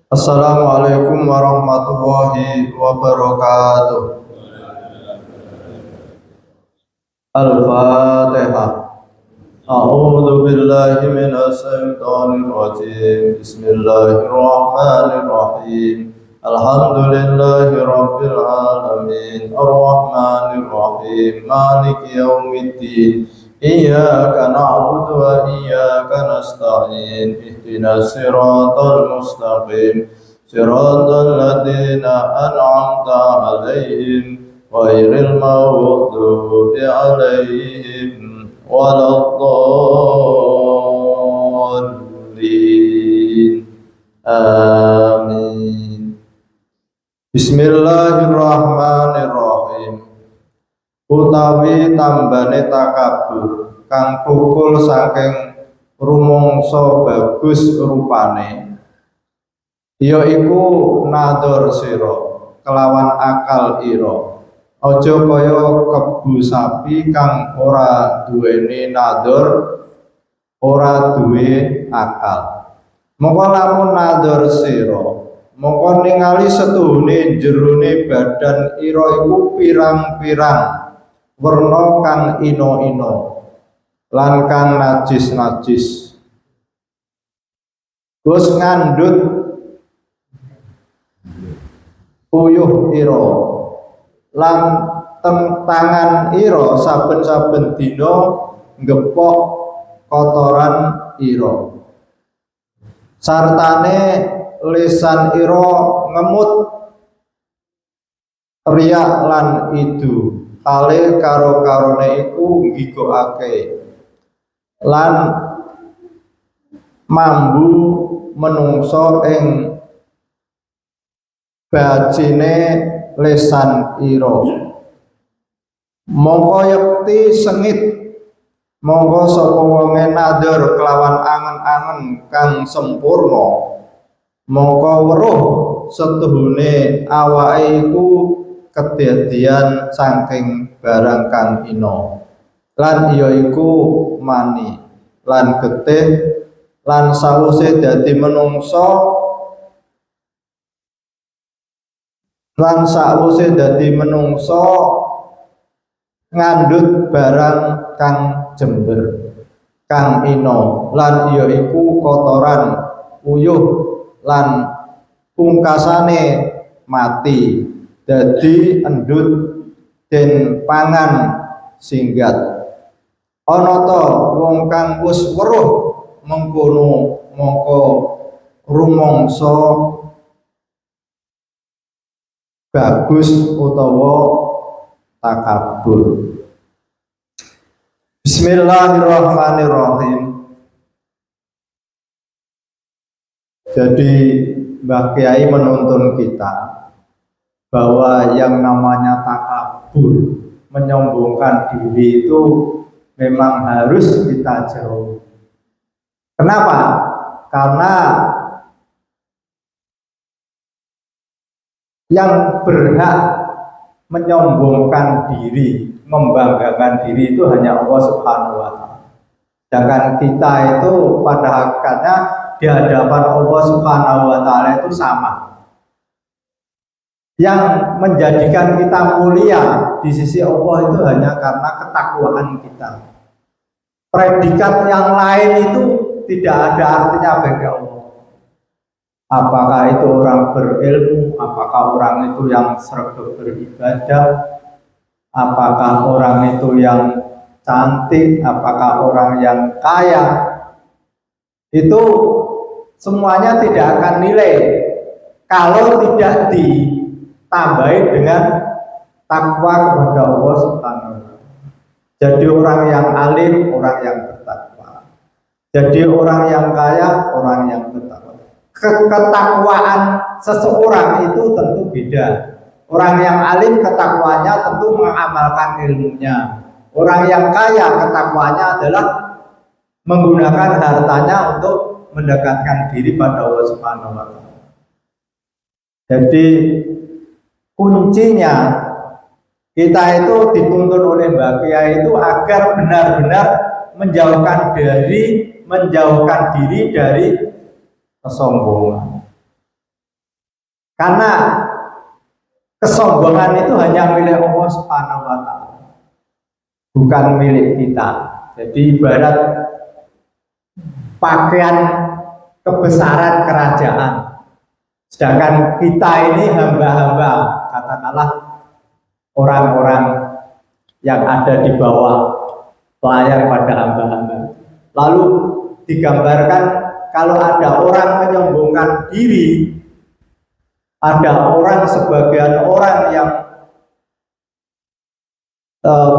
Assalamualaikum warahmatullahi wabarakatuh. Al-Fatihah. A'udzu billahi minasy syaithanir rajim. Bismillahirrahmanirrahim. Alhamdulillahi rabbil alamin. Arrahmanir rahim. Maliki yaumiddin. Iyyaka na'budu wa iyyaka nasta'in. Ihdinas siratal mustaqim. Siratal ladzina an'amta 'alaihim ghairil maghdubi 'alaihim waladdallin. Amin. Bismillahirrahmanirrahim. Utawi tambane takabur kang kukul saking rumangsa bagus rupane, yaiku nador sira kelawan akal ira. Aja kaya kebu sapi kang ora duweni nador, ora duwe akal. Mongko lamun nador sira, mongko ningali setuhune jerone badan ira iku pirang-pirang werna kang ino-ino lan kang najis-najis. Terus ngandhut uyuh ira lan tangan ira saben-saben dina ngepok kotoran ira. Sartane lisan ira ngemut riak lan idu. Hale karo-karone iku nggigokake lan mambu menungso ing bajine lisan ira. Mongko yekti sengit, mongko sapa wonge nador kelawan angen-angen kang sempurna, mongko weruh setuhune awake iku kedadian saking barang kang ino, lan iya iku mani lan getih, lan sawise dadi menungso ngandhut barang kang jember kang ino, lan iya iku kotoran, uyuh lan pungkasane mati. Dadi endut den pangan singgat. Ana ta wong kang wis weruh mengkono mongko rumangsa bagus utawa takabur. Bismillahirrahmanirrahim. Jadi Mbah Kiai menuntun kita bahwa yang namanya takabur, menyombongkan diri itu memang harus kita jauhi. Kenapa? Karena yang berhak menyombongkan diri, membanggakan diri itu hanya Allah Subhanahu wa Ta'ala. Sedangkan kita itu pada hakikatnya di hadapan Allah Subhanahu wa Ta'ala itu sama. Yang menjadikan kita mulia di sisi Allah itu hanya karena ketakwaan kita. Predikat yang lain itu tidak ada artinya bagi Allah. Apakah itu orang berilmu, apakah orang itu yang sregep beribadah, apakah orang itu yang cantik, apakah orang yang kaya, itu semuanya tidak akan nilai kalau tidak ditambahi dengan takwa kepada Allah Subhanahu wa Ta'ala. Jadi orang yang alim, orang yang bertakwa. Jadi orang yang kaya, orang yang bertakwa. Ketakwaan seseorang itu tentu beda. Orang yang alim ketakwanya tentu mengamalkan ilmunya. Orang yang kaya ketakwanya adalah menggunakan hartanya untuk mendekatkan diri pada Allah Subhanahu wa Ta'ala. Jadi kuncinya kita itu dituntun oleh Mbak Kiai itu agar benar-benar menjauhkan diri dari kesombongan. Karena kesombongan itu hanya milik Allah Subhanahu wa taala, bukan milik kita. Jadi ibarat pakaian kebesaran kerajaan. Sedangkan kita ini hamba-hamba, katakanlah orang-orang yang ada di bawah pelayan pada hamba-hamba. Lalu digambarkan kalau ada orang menyombongkan diri, ada orang, sebagian orang yang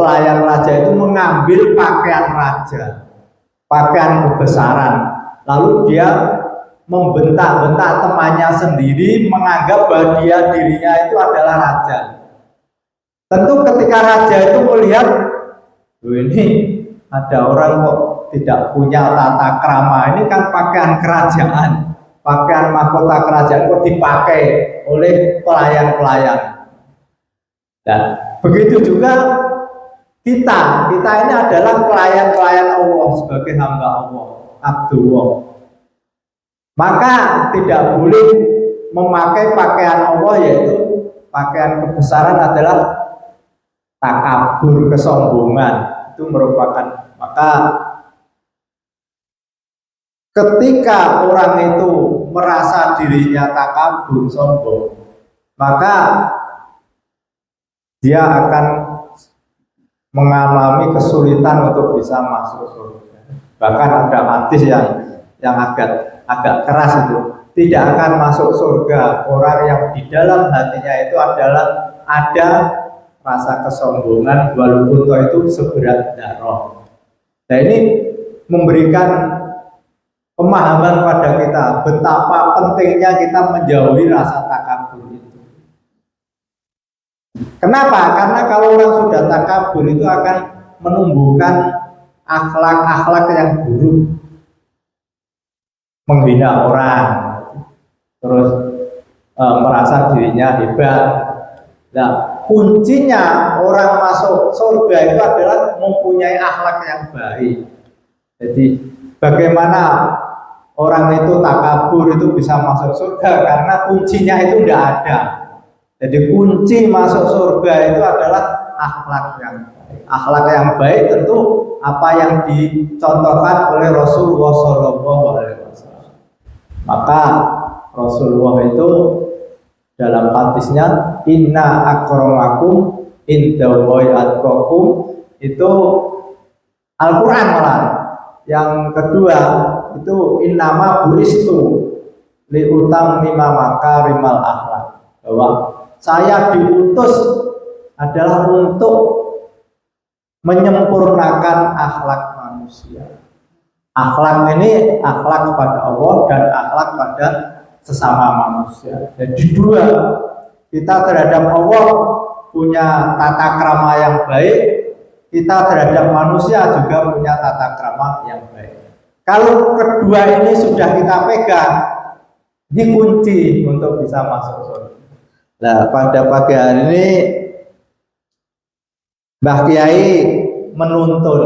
pelayan raja itu mengambil pakaian raja, pakaian kebesaran, lalu dia membentak-bentak temannya sendiri, menganggap bahwa dirinya itu adalah raja. Tentu ketika raja itu melihat, ini ada orang kok tidak punya tata krama, ini kan pakaian kerajaan, pakaian mahkota kerajaan kok dipakai oleh pelayan-pelayan. Dan begitu juga kita ini adalah pelayan-pelayan Allah sebagai hamba Allah, Abdullah. Maka tidak boleh memakai pakaian Allah, yaitu pakaian kebesaran adalah takabur, kesombongan. Itu merupakan, maka ketika orang itu merasa dirinya takabur, sombong, maka dia akan mengalami kesulitan untuk bisa masuk surga. Bahkan ada hadis yang agak keras itu, tidak akan masuk surga orang yang di dalam hatinya itu adalah ada rasa kesombongan, walaupun itu seberat darah. Nah, ini memberikan pemahaman pada kita betapa pentingnya kita menjauhi rasa takabur itu. Kenapa? Karena kalau orang sudah takabur itu akan menumbuhkan akhlak-akhlak yang buruk, menghina orang, terus merasa dirinya hebat. Nah, kuncinya orang masuk surga itu adalah mempunyai akhlak yang baik. Jadi bagaimana orang itu takabur itu bisa masuk surga, karena kuncinya itu tidak ada. Jadi kunci masuk surga itu adalah akhlak yang baik. Akhlak yang baik tentu apa yang dicontohkan oleh Rasulullah SAW. Maka Rasulullah itu dalam hadisnya, inna akramakum indallahi atqakum, itu Al-Quran malah. Yang kedua itu innama buistu liutam lima makarimal akhlak, bahwa saya diutus adalah untuk menyempurnakan akhlak manusia. Akhlak ini akhlak kepada Allah dan akhlak pada sesama manusia. Jadi dua, kita terhadap Allah punya tata krama yang baik, kita terhadap manusia juga punya tata krama yang baik. Kalau kedua ini sudah kita pegang, ini kunci untuk bisa masuk surga. Nah, pada pagi hari ini Mbah Kiai menuntun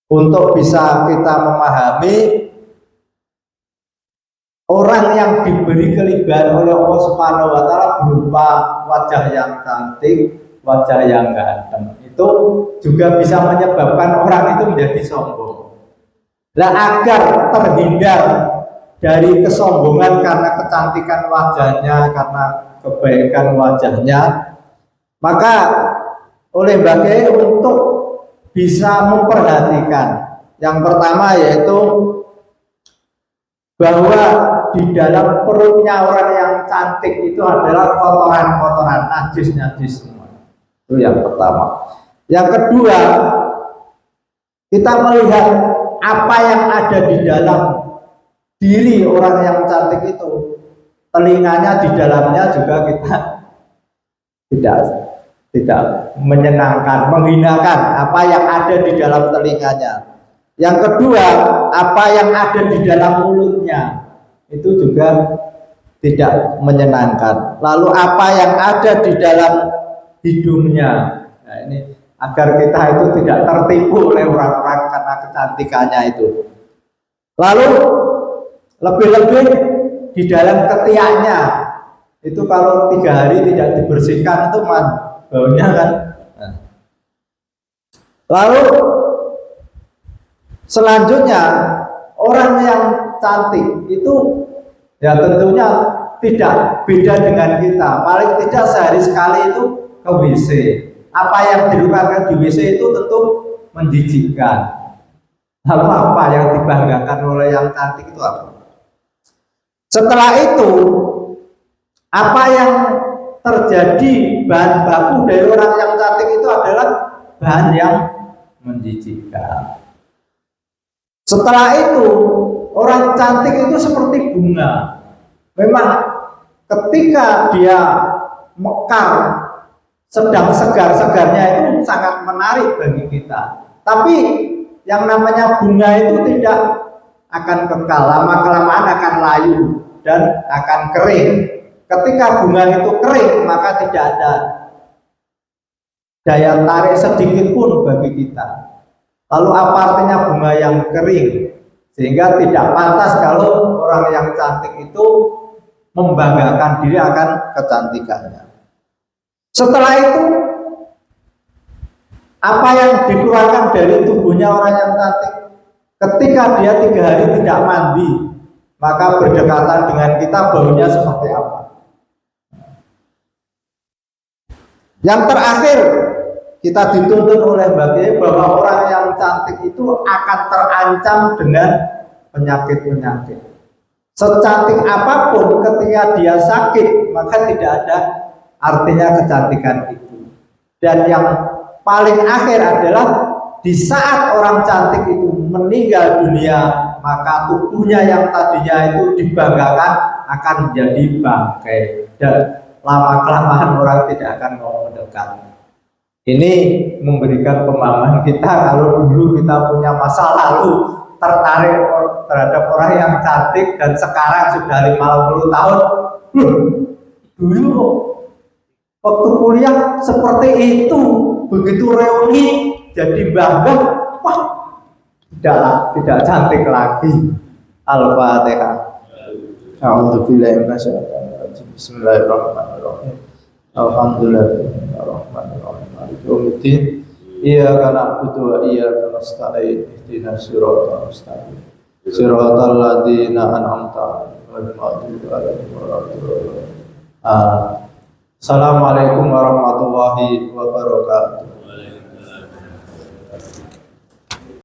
untuk bisa kita memahami orang yang diberi kelebihan oleh Allah Subhanahu wa taala berupa wajah yang cantik, wajah yang ganteng, itu juga bisa menyebabkan orang itu menjadi sombong. Nah, agar terhindar dari kesombongan karena kecantikan wajahnya, karena kebaikan wajahnya, maka oleh Mbak Kiai untuk bisa memperhatikan yang pertama, yaitu bahwa di dalam perutnya orang yang cantik itu adalah kotoran-kotoran, najis-najis semua. Itu yang pertama. Yang kedua, kita melihat apa yang ada di dalam diri orang yang cantik itu. Telinganya di dalamnya juga kita tidak menyenangkan, menghinakan apa yang ada di dalam telinganya. Yang kedua, apa yang ada di dalam mulutnya itu juga tidak menyenangkan. Lalu apa yang ada di dalam hidungnya, nah ini agar kita itu tidak tertipu oleh orang-orang karena kecantikannya itu. Lalu lebih-lebih di dalam ketiaknya itu kalau 3 hari tidak dibersihkan itu baunya kan. Lalu selanjutnya orang yang cantik itu ya tentunya tidak beda dengan kita, paling tidak sehari sekali itu ke WC. Apa yang dilakukan di WC itu tentu menjijikkan. Lalu apa yang dibanggakan oleh yang cantik itu apa? Setelah itu apa yang terjadi bahan baku dari orang yang cantik itu adalah bahan yang menjijikkan. Setelah itu orang cantik itu seperti bunga. Memang ketika dia mekar sedang segar-segarnya itu sangat menarik bagi kita. Tapi yang namanya bunga itu tidak akan kekal, lama-kelamaan akan layu dan akan kering. Ketika bunga itu kering, maka tidak ada daya tarik sedikit pun bagi kita. Lalu apa artinya bunga yang kering? Sehingga tidak pantas kalau orang yang cantik itu membanggakan diri akan kecantikannya. Setelah itu, apa yang dikeluarkan dari tubuhnya orang yang cantik? Ketika dia 3 hari tidak mandi, maka berdekatan dengan kita baunya seperti apa? Yang terakhir, kita dituntut oleh bagian bahwa orang yang cantik itu akan terancam dengan penyakit-penyakit. Secantik apapun ketika dia sakit, maka tidak ada artinya kecantikan itu. Dan yang paling akhir adalah di saat orang cantik itu meninggal dunia, maka tubuhnya yang tadinya itu dibanggakan akan menjadi bangkai dan lama-kelamaan orang tidak akan mau mendekat. Ini memberikan pemahaman kita kalau dulu kita punya masa lalu tertarik terhadap orang yang cantik dan sekarang sudah 50 tahun. Dulu waktu kuliah seperti itu, begitu reuni jadi bangga, wah tidak cantik lagi. Al-Fatihah. A'udzubillahi minasyaitonir rajim. Bismillahirrahmanirrahim. Alhamdulillahirrahmanirrahim. Yaumiddin. Iyyaka na'budu wa iyyaka nasta'in. Ihdinas siratal mustaqim. Siratal ladzina an'amta 'alaihim ghairil maghdubi 'alaihim waladdallin. Assalamualaikum warahmatullahi wabarakatuh.